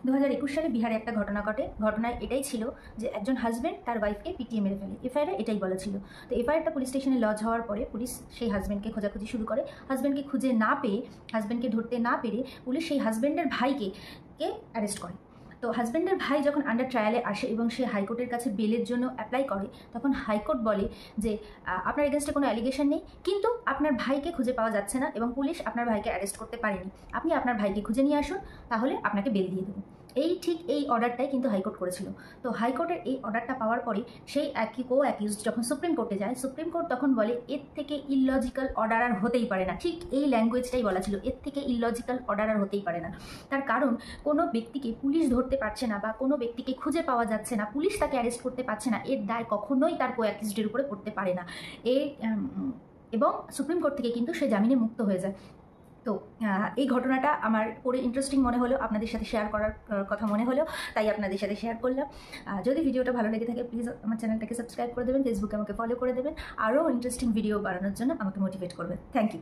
2021 সালে বিহারে একটা ঘটনা ঘটে। ঘটনায় এটাই ছিল যে একজন হাজব্যান্ড তার ওয়াইফকে পিটিয়ে মেরে ফেলে। এফআইআরে এটাই বলা ছিল। তো এফআইআরটা পুলিশ স্টেশনে লজ হওয়ার পরে পুলিশ সেই হাজব্যান্ডকে খোঁজাখুঁজি শুরু করে। হাজব্যান্ডকে খুঁজে না পেয়ে, হাজব্যান্ডকে ধরতে না পেরে পুলিশ সেই হাজব্যান্ডের ভাইকে অ্যারেস্ট করে। তো হাজব্যান্ডের ভাই যখন আন্ডার ট্রায়ালে আসে এবং সে হাইকোর্টের কাছে বেলের জন্য অ্যাপ্লাই করে, তখন হাইকোর্ট বলে যে আপনার এগেনস্টে কোনো অ্যালিগেশন নেই, কিন্তু আপনার ভাইকে খুঁজে পাওয়া যাচ্ছে না এবং পুলিশ আপনার ভাইকে অ্যারেস্ট করতে পারেনি। আপনি আপনার ভাইকে খুঁজে নিয়ে আসুন, তাহলে আপনাকে বেল দিয়ে দেবো। এই অর্ডারটাই কিন্তু হাইকোর্ট করেছিল। তো হাইকোর্টের এই অর্ডারটা পাওয়ার পরে সেই অ্যাকিউজড যখন সুপ্রিম কোর্টে যায়, সুপ্রিম কোর্ট তখন বলে এর থেকে ইললজিক্যাল অর্ডার আর হতেই পারে না। ঠিক এই ল্যাঙ্গুয়েজটাই বলা ছিল, এর থেকে ইললজিক্যাল অর্ডার আর হতেই পারে না। তার কারণ কোনো ব্যক্তিকে পুলিশ ধরতে পারছে না বা কোনো ব্যক্তিকে খুঁজে পাওয়া যাচ্ছে না, পুলিশ তাকে অ্যারেস্ট করতে পারছে না, এর দায় কখনোই তার অ্যাকিউজডের উপরে পড়তে পারে না। এবং সুপ্রিম কোর্ট থেকে কিন্তু সে জামিনে মুক্ত হয়ে যায়। তো এই ঘটনাটা আমার পড়ে ইন্টারেস্টিং মনে হলো, আপনাদের সাথে শেয়ার করার কথা মনে হলো, তাই আপনাদের সাথে শেয়ার করলাম। যদি ভিডিওটা ভালো লেগে থাকে প্লিজ আমার চ্যানেলটাকে সাবস্ক্রাইব করে দেবেন, ফেসবুকে আমাকে ফলো করে দেবেন, আরও ইন্টারেস্টিং ভিডিও বানানোর জন্য আমাকে মোটিভেট করবেন। Thank you.